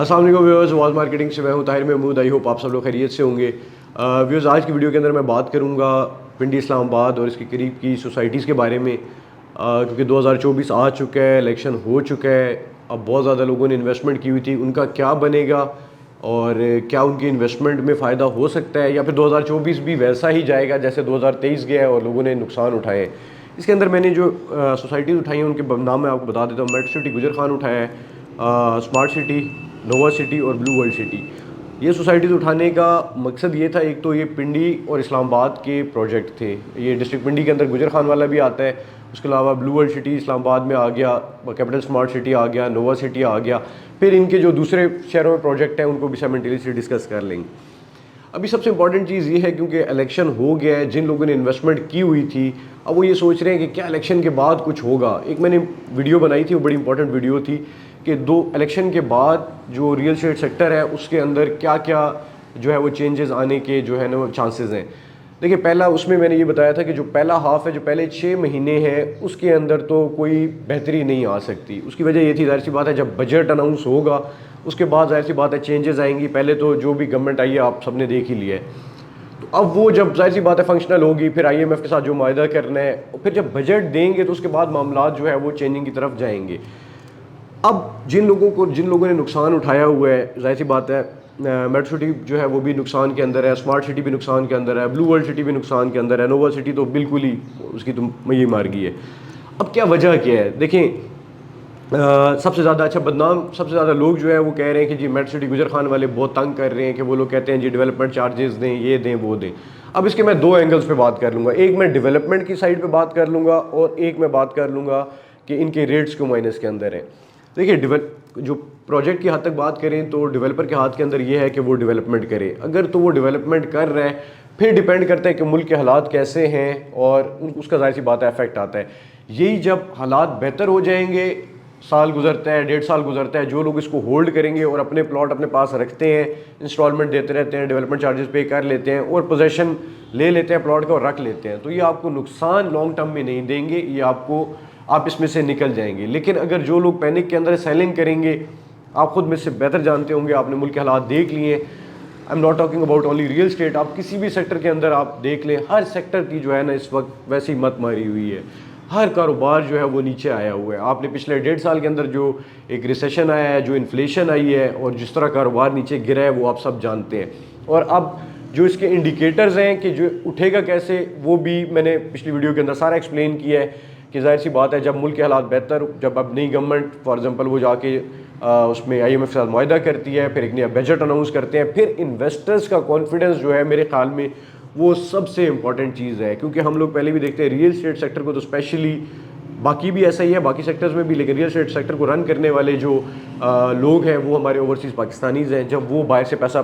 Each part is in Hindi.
अस्सलाम वालेकुम व्यूअर्स, वाज मार्केटिंग से मैं हूं ताहिर महमूद। आई होप आप सब लोग खैरियत से होंगे। व्यूअर्स, आज की वीडियो के अंदर मैं बात करूंगा पिंडी इस्लामाबाद और इसके करीब की सोसाइटीज़ के बारे में, क्योंकि 2024 आ चुका है, इलेक्शन हो चुका है। अब बहुत ज़्यादा लोगों ने इन्वेस्टमेंट की हुई थी, उनका क्या बनेगा और क्या उनकी इन्वेस्टमेंट में फ़ायदा हो सकता है, या फिर 2024 भी वैसा ही जाएगा जैसे 2023 गया है और लोगों ने नुकसान उठाए हैं। इसके अंदर मैंने जो सोसाइटीज़ उठाई हैं उनके नाम मैं आपको बता देता हूँ। मेट्रो सिटी गुजर खान उठाया है, स्मार्ट सिटी, नोवा सिटी और ब्लू वर्ल्ड सिटी। ये सोसाइटीज़ उठाने का मकसद ये था, एक तो ये पिंडी और इस्लामाबाद के प्रोजेक्ट थे। ये डिस्ट्रिक्ट पिंडी के अंदर गुजर खान वाला भी आता है, उसके अलावा ब्लू वर्ल्ड सिटी इस्लामाबाद में आ गया, कैपिटल स्मार्ट सिटी आ गया, नोवा सिटी आ गया। फिर इनके जो दूसरे शहरों में प्रोजेक्ट हैं उनको भी साइमल्टेनियसली डिस्कस कर लेंगे। अभी सबसे इंपॉर्टेंट चीज़ ये है, क्योंकि इलेक्शन हो गया है, जिन लोगों ने इन्वेस्टमेंट की हुई थी अब वो ये सोच रहे हैं कि क्या इलेक्शन के बाद कुछ होगा। एक मैंने वीडियो बनाई थी, वो बड़ी इंपॉर्टेंट वीडियो थी कि दो इलेक्शन के बाद जो रियल एस्टेट सेक्टर है उसके अंदर क्या क्या जो है वो चेंजेस आने के जो है ना वो चांसेस हैं। देखिए, पहला उसमें मैंने ये बताया था कि जो पहला हाफ है, जो पहले 6 महीने हैं, उसके अंदर तो कोई बेहतरी नहीं आ सकती। उसकी वजह ये थी, जाहिर सी बात है, जब बजट अनाउंस होगा उसके बाद जाहिर सी बात है चेंजेस आएंगी। पहले तो जो भी गवर्नमेंट आई है आप सबने देख ही लिया है, तो अब वो जब जाहिर सी बात है फंक्शनल होगी, फिर IMF के साथ जो मायदा करना है, और फिर जब बजट देंगे तो उसके बाद मामला जो है वो चेंजिंग की तरफ जाएंगे। अब जिन लोगों ने नुकसान उठाया हुआ है, जाहिर सी बात है मेट्रो सिटी जो है वो भी नुकसान के अंदर है, स्मार्ट सिटी भी नुकसान के अंदर है, ब्लू वर्ल्ड सिटी भी नुकसान के अंदर है, नोवा सिटी तो बिल्कुल ही उसकी तो मई मार गई है। अब क्या वजह क्या है? देखें, सबसे ज़्यादा अच्छा बदनाम, सबसे ज़्यादा लोग जो है वो कह रहे हैं कि जी मेट्रो सिटी गुजर खान वाले बहुत तंग कर रहे हैं, कि वो लोग कहते हैं जी डेवलपमेंट चार्जेस दें, ये दें, वो दें। अब इसके मैं दो एंगल्स पे बात कर लूँगा। एक मैं डेवलपमेंट की साइड पे बात कर लूँगा और एक मैं बात कर लूँगा कि इनके रेट्स क्यों माइनस के अंदर हैं। देखिए, जो प्रोजेक्ट की हद तक बात करें तो डेवलपर के हाथ के अंदर ये है कि वो डेवलपमेंट करे। अगर तो वो डेवलपमेंट कर रहा है, फिर डिपेंड करता है कि मुल्क के हालात कैसे हैं और उसका जाहिर सी बात है इफेक्ट आता है। यही जब हालात बेहतर हो जाएंगे, साल गुजरता है, 1.5 साल गुजरता है, जो लोग इसको होल्ड करेंगे और अपने प्लॉट अपने पास रखते हैं, इंस्टॉलमेंट देते रहते हैं, डेवलपमेंट चार्जेस पे कर लेते हैं और पोजेसन ले लेते हैं प्लॉट का और रख लेते हैं, तो ये आपको नुकसान लॉन्ग टर्म में नहीं देंगे, ये आप इसमें से निकल जाएंगे। लेकिन अगर जो लोग पैनिक के अंदर सेलिंग करेंगे, आप खुद में से बेहतर जानते होंगे, आपने मुल्क के हालात देख लिए। I am not talking about only real estate, आप किसी भी सेक्टर के अंदर आप देख लें, हर सेक्टर की जो है ना इस वक्त वैसे ही मत मारी हुई है। हर कारोबार जो है वो नीचे आया हुआ है। आपने पिछले 1.5 साल के अंदर जो एक रिसेशन आया है, जो इन्फ्लेशन आई है और जिस तरह कारोबार नीचे गिरा है, वो आप सब जानते हैं। और अब जो इसके इंडिकेटर्स हैं कि जो उठेगा कैसे, वो भी मैंने पिछली वीडियो के अंदर सारा एक्सप्लेन किया है कि जाहिर सी बात है जब मुल्क के हालात बेहतर, जब अब नई गवर्नमेंट फॉर एग्जांपल वो जाके उसमें IMF के साथ मुआहदा करती है, फिर एक नया बजट अनाउंस करते हैं, फिर इन्वेस्टर्स का कॉन्फिडेंस जो है मेरे ख्याल में वो सबसे इंपॉर्टेंट चीज़ है। क्योंकि हम लोग पहले भी देखते हैं रियल एस्टेट सेक्टर को, तो स्पेशली बाकी भी ऐसा ही है, बाकी सेक्टर्स में भी, लेकिन रियल एस्टेट सेक्टर को रन करने वाले जो लोग हैं वो हमारे ओवरसीज़ पाकिस्तानीज़ हैं। जब वो बाहर से पैसा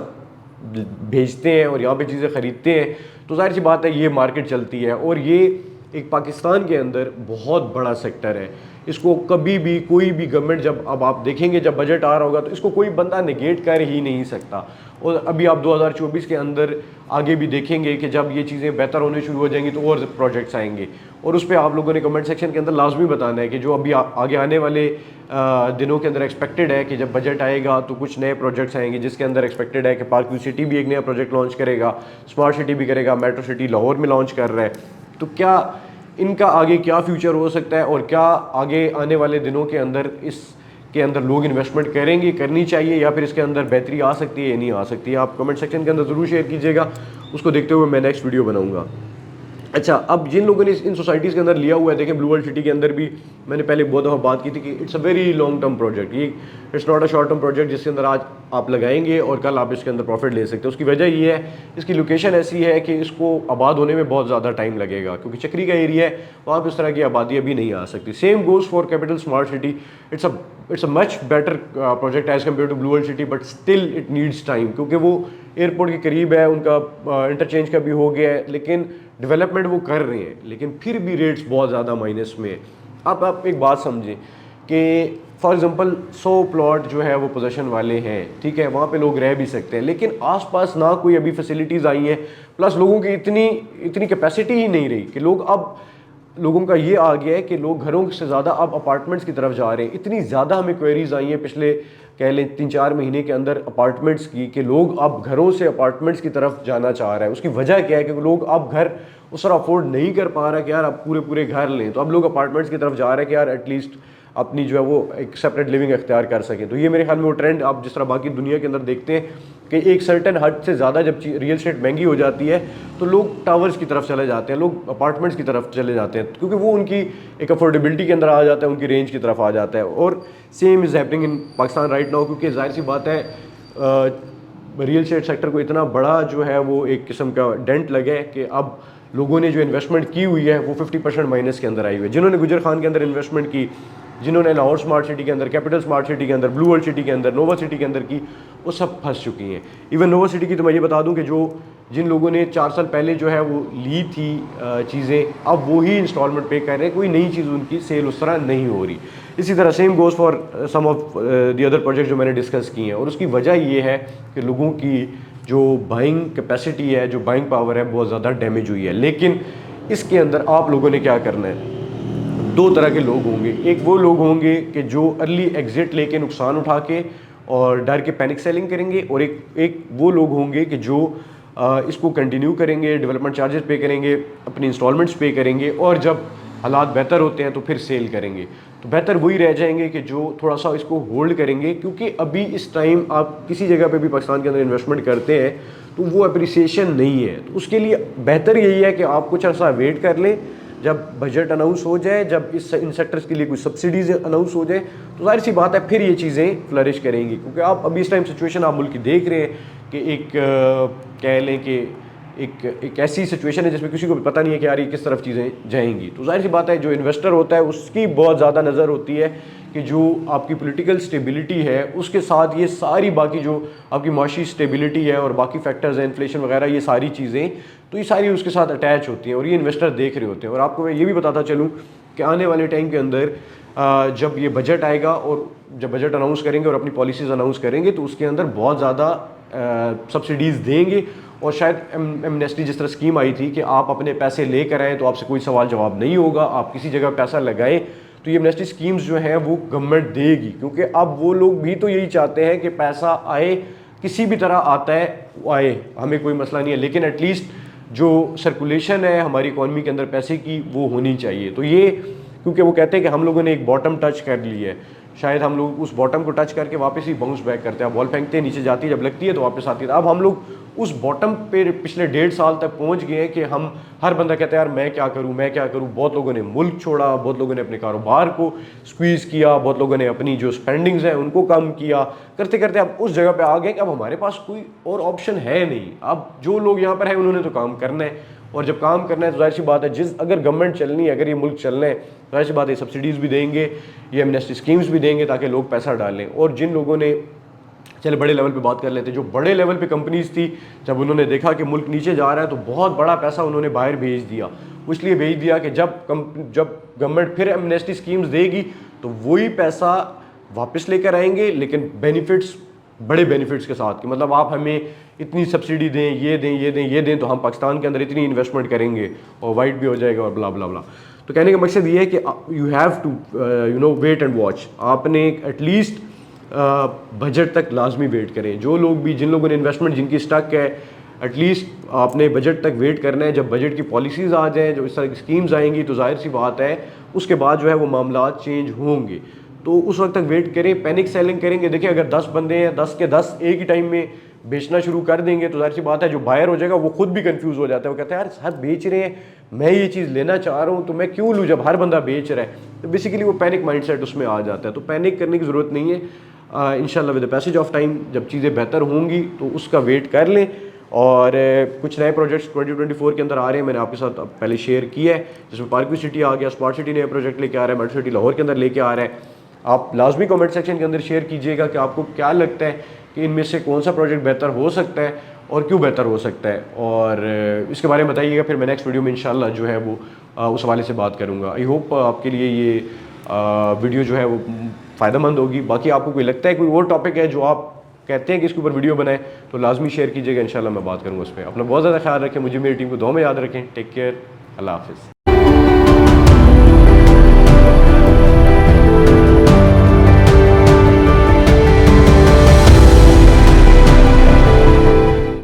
भेजते हैं और यहाँ पे चीज़ें ख़रीदते हैं तो जाहिर सी बात है ये मार्केट चलती है। और ये एक पाकिस्तान के अंदर बहुत बड़ा सेक्टर है, इसको कभी भी कोई भी गवर्नमेंट, जब अब आप देखेंगे जब बजट आ रहा होगा तो इसको कोई बंदा नेगेट कर ही नहीं सकता। और अभी आप 2024 के अंदर आगे भी देखेंगे कि जब ये चीज़ें बेहतर होने शुरू हो जाएंगी तो और प्रोजेक्ट्स आएंगे, और उस पर आप लोगों ने कमेंट सेक्शन के अंदर लाजमी बताना है कि जो अभी आगे आने वाले दिनों के अंदर एक्सपेक्टेड है कि जब बजट आएगा तो कुछ नए प्रोजेक्ट्स आएंगे, जिसके अंदर एक्सपेक्टेड है कि पार्क व्यू सिटी भी एक नया प्रोजेक्ट लॉन्च करेगा, स्मार्ट सिटी भी करेगा, मेट्रो सिटी लाहौर में लॉन्च कर रहा है। तो क्या इनका आगे क्या फ्यूचर हो सकता है और क्या आगे आने वाले दिनों के अंदर इसके अंदर लोग इन्वेस्टमेंट करेंगे, करनी चाहिए, या फिर इसके अंदर बेहतरी आ सकती है या नहीं आ सकती है, आप कमेंट सेक्शन के अंदर ज़रूर शेयर कीजिएगा। उसको देखते हुए मैं नेक्स्ट वीडियो बनाऊंगा। अच्छा, अब जिन लोगों ने इन सोसाइटीज़ के अंदर लिया हुआ है, देखें ब्लू वर्ल्ड सिटी के अंदर भी मैंने पहले बहुत दफ़ा बात की थी कि it's a very long term project. ये it's not a short term project जिसके अंदर आज आप लगाएंगे और कल आप इसके अंदर प्रॉफिट ले सकते हो। उसकी वजह ये है, इसकी लोकेशन ऐसी है कि इसको आबाद होने में बहुत ज़्यादा टाइम लगेगा, क्योंकि चक्री का एरिया है, वहाँ पर उस तरह की आबादी अभी नहीं आ सकती। Same goes for capital smart city. It's a much better project as compare to blue world city, but still it needs time, क्योंकि वो एयरपोर्ट के करीब है, उनका इंटरचेंज का भी हो गया है, लेकिन डेवलपमेंट वो कर रहे हैं, लेकिन फिर भी रेट्स बहुत ज़्यादा माइनस में है। अब आप एक बात समझें कि फॉर एग्जांपल 100 प्लॉट जो है वो पोजीशन वाले हैं, ठीक है, वहाँ पे लोग रह भी सकते हैं, लेकिन आसपास ना कोई अभी फैसिलिटीज़ आई हैं, प्लस लोगों की इतनी कैपेसिटी ही नहीं रही कि लोग अब लोगों का ये आ गया है कि लोग घरों से ज़्यादा अब अपार्टमेंट्स की तरफ जा रहे हैं। इतनी ज़्यादा हमें क्वेरीज आई हैं पिछले कह लें 3-4 महीने के अंदर अपार्टमेंट्स की, कि लोग अब घरों से अपार्टमेंट्स की तरफ जाना चाह रहे हैं। उसकी वजह क्या है कि लोग अब घर उस तरह अफोर्ड नहीं कर पा रहा कि यार अब पूरे पूरे घर लें, तो अब लोग अपार्टमेंट्स की तरफ जा रहे हैं कि यार एटलीस्ट अपनी जो है वो एक सेपरेट लिविंग अख्तियार कर सकें। तो ये मेरे ख्याल में वो ट्रेंड आप जिस तरह बाकी दुनिया के अंदर देखते हैं कि एक सर्टेन हद से ज़्यादा जब रियल एस्टेट महंगी हो जाती है तो लोग टावर्स की तरफ चले जाते हैं, लोग अपार्टमेंट्स की तरफ चले जाते हैं, क्योंकि वो उनकी एक अफोर्डेबिलिटी के अंदर आ जाता है, उनकी रेंज की तरफ आ जाता है। और same is happening in Pakistan right now, क्योंकि जाहिर सी बात है रियल एस्टेट सेक्टर को इतना बड़ा जो है वो एक किस्म का डेंट लगा है कि अब लोगों ने जो इन्वेस्टमेंट की हुई है वो 50% माइनस के अंदर आई हुई है। जिन्होंने गुजर खान के अंदर इन्वेस्टमेंट की, जिन्होंने लाहौर स्मार्ट सिटी के अंदर, कैपिटल स्मार्ट सिटी के अंदर, ब्लू वर्ल्ड सिटी के अंदर, नोवा सिटी के अंदर की, वो सब फंस चुकी हैं। इवन नोवा सिटी की तो मैं ये बता दूं कि जिन लोगों ने 4 साल पहले जो है वो ली थी चीज़ें, अब वो ही इंस्टॉलमेंट पे कर रहे हैं, कोई नई चीज़ उनकी सेल उस तरह नहीं हो रही। इसी तरह same goes for some of the other project जो मैंने डिस्कस किए हैं। और उसकी वजह ये है कि लोगों की जो बाइंग कैपेसिटी है, जो बाइंग पावर है, बहुत ज़्यादा डैमेज हुई है। लेकिन इसके अंदर आप लोगों ने क्या करना है, 2 तरह के लोग होंगे। एक वो लोग होंगे कि जो अर्ली एग्जिट लेके नुकसान उठा के और डर के पैनिक सेलिंग करेंगे, और एक वो लोग होंगे कि जो इसको कंटिन्यू करेंगे, डेवलपमेंट चार्जेस पे करेंगे, अपनी इंस्टॉलमेंट्स पे करेंगे, और जब हालात बेहतर होते हैं तो फिर सेल करेंगे। तो बेहतर वही रह जाएंगे कि जो थोड़ा सा इसको होल्ड करेंगे, क्योंकि अभी इस टाइम आप किसी जगह पे भी पाकिस्तान के अंदर इन्वेस्टमेंट करते हैं तो वो अप्रिसिएशन नहीं है। तो उसके लिए बेहतर यही है कि आप कुछ अर्सा वेट कर लें, जब बजट अनाउंस हो जाए, जब इन सेक्टर्स के लिए कुछ सब्सिडीज़ अनाउंस हो जाए, तो जाहिर सी बात है फिर ये चीज़ें फ्लरिश करेंगी। क्योंकि आप अभी इस टाइम सिचुएशन आप मुल्क की देख रहे हैं कि एक कह लें कि एक ऐसी सिचुएशन है जिसमें किसी को भी पता नहीं है कि यार ये किस तरफ चीज़ें जाएंगी। तो जाहिर सी बात है जो इन्वेस्टर होता है उसकी बहुत ज़्यादा नज़र होती है कि जो आपकी पॉलिटिकल स्टेबिलिटी है उसके साथ ये सारी बाकी जो आपकी माशी स्टेबिलिटी है और बाकी फैक्टर्स हैं, इन्फ्लेशन वगैरह, ये सारी चीज़ें, तो ये सारी उसके साथ अटैच होती हैं और ये इन्वेस्टर देख रहे होते हैं। और आपको मैं ये भी बताता चलूँ कि आने वाले टाइम के अंदर जब ये बजट आएगा और जब बजट अनाउंस करेंगे और अपनी पॉलिसीज़ अनाउंस करेंगे तो उसके अंदर बहुत ज़्यादा सब्सिडीज़ देंगे। और शायद एमनेस्टी जिस तरह स्कीम आई थी कि आप अपने पैसे लेकर आएँ तो आपसे कोई सवाल जवाब नहीं होगा, आप किसी जगह पैसा लगाएं, तो ये एमनेस्टी स्कीम्स जो हैं वो गवर्नमेंट देगी। क्योंकि अब वो लोग भी तो यही चाहते हैं कि पैसा आए, किसी भी तरह आता है आए, हमें कोई मसला नहीं है, लेकिन एटलीस्ट जो सर्कुलेशन है हमारी इकॉनमी के अंदर पैसे की वो होनी चाहिए। तो ये क्योंकि वो कहते हैं कि हम लोगों ने एक बॉटम टच कर ली है, शायद हम लोग उस बॉटम को टच करके वापस ही बाउंस बैक करते हैं, बॉल फेंकते हैं, नीचे जाती है, जब लगती है तो वापस आती है। अब हम लोग उस बॉटम पे पिछले 1.5 साल तक पहुंच गए हैं कि हम हर बंदा कहता है यार मैं क्या करूं, मैं क्या करूं। बहुत लोगों ने मुल्क छोड़ा, बहुत लोगों ने अपने कारोबार को स्क्वीज़ किया, बहुत लोगों ने अपनी जो स्पेंडिंग्स हैं उनको कम किया, करते करते अब उस जगह पे आ गए कि अब हमारे पास कोई और ऑप्शन है नहीं। अब जो लोग यहाँ पर हैं उन्होंने तो काम करना है, और जब काम करना है तो जाहिर सी बात है अगर गवर्नमेंट चलनी है, अगर ये मुल्क चलना है, जाहिर सी बात है सब्सिडीज़ भी देंगे, ये एमनेस्टी स्कीम्स भी देंगे ताकि लोग पैसा डालें। और जिन लोगों ने, चले बड़े लेवल पे बात कर लेते, जो बड़े लेवल पे कंपनीज थी, जब उन्होंने देखा कि मुल्क नीचे जा रहा है तो बहुत बड़ा पैसा उन्होंने बाहर भेज दिया। वो इसलिए भेज दिया कि जब गवर्नमेंट फिर एमनेस्टी स्कीम्स देगी तो वही पैसा वापस लेकर आएंगे, लेकिन बेनिफिट्स, बड़े बेनिफिट्स के साथ, कि मतलब आप हमें इतनी सब्सिडी दें, ये दें, ये दें, ये दें, तो हम पाकिस्तान के अंदर इतनी इन्वेस्टमेंट करेंगे और वाइट भी हो जाएगा और ब्ला ब्ला ब्ला। तो कहने का मकसद ये है कि you have to wait and watch. आपने एटलीस्ट बजट तक लाजमी वेट करें। जो लोग भी, जिन लोगों ने इन्वेस्टमेंट जिनकी स्टक है, एटलीस्ट आपने बजट तक वेट करना है। जब बजट की पॉलिसीज़ आ जाएँ, जो इस तरह की स्कीम्स आएंगी, तो जाहिर सी बात है उसके बाद जो है वो मामला चेंज होंगे। तो उस वक्त तक वेट करें। पैनिक सेलिंग करेंगे, देखिए अगर 10 बंदे हैं, 10 के 10 एक ही टाइम में बेचना शुरू कर देंगे तो जाहिर सी बात है जो बायर हो जाएगा वो खुद भी कंफ्यूज हो जाता है। वो कहता है यार सब बेच रहे हैं, मैं ये चीज़ लेना चाह रहा हूँ तो मैं क्यों लूँ जब हर बंदा बेच रहा है। तो बेसिकली वो पैनिक माइंडसेट उसमें आ जाता है। तो पैनिक करने की ज़रूरत नहीं है। इंशाल्लाह with the passage of time जब चीज़ें बेहतर होंगी तो उसका वेट कर लें। और कुछ नए प्रोजेक्ट्स 2024 के अंदर आ रहे हैं, मैंने आपके साथ पहले शेयर किया है, जिसमें पार्कवी सिटी आ गया, स्मार्ट सिटी नया प्रोजेक्ट लेके आ रहा है, मेट्रो सिटी लाहौर के अंदर लेके आ रहा है। आप लाजमी कमेंट सेक्शन के अंदर शेयर कीजिएगा कि आपको क्या लगता है कि इनमें से कौन सा प्रोजेक्ट बेहतर हो सकता है और क्यों बेहतर हो सकता है, और इसके बारे में बताइएगा। फिर मैं नेक्स्ट वीडियो में इंशाल्लाह जो है वो उस हवाले से बात करूँगा। आई होप आपके लिए ये वीडियो जो है वो फ़ायदेमंद होगी। बाकी आपको कोई लगता है कोई और टॉपिक है जो आप कहते हैं कि इसके ऊपर वीडियो बनाए तो लाजमी शेयर कीजिएगा, इंशाल्लाह मैं बात करूँगा उस पर। अपना बहुत ज़्यादा ख्याल रखें, मुझे मेरी टीम को दुआ में याद रखें। टेक केयर, अल्लाह हाफिज़।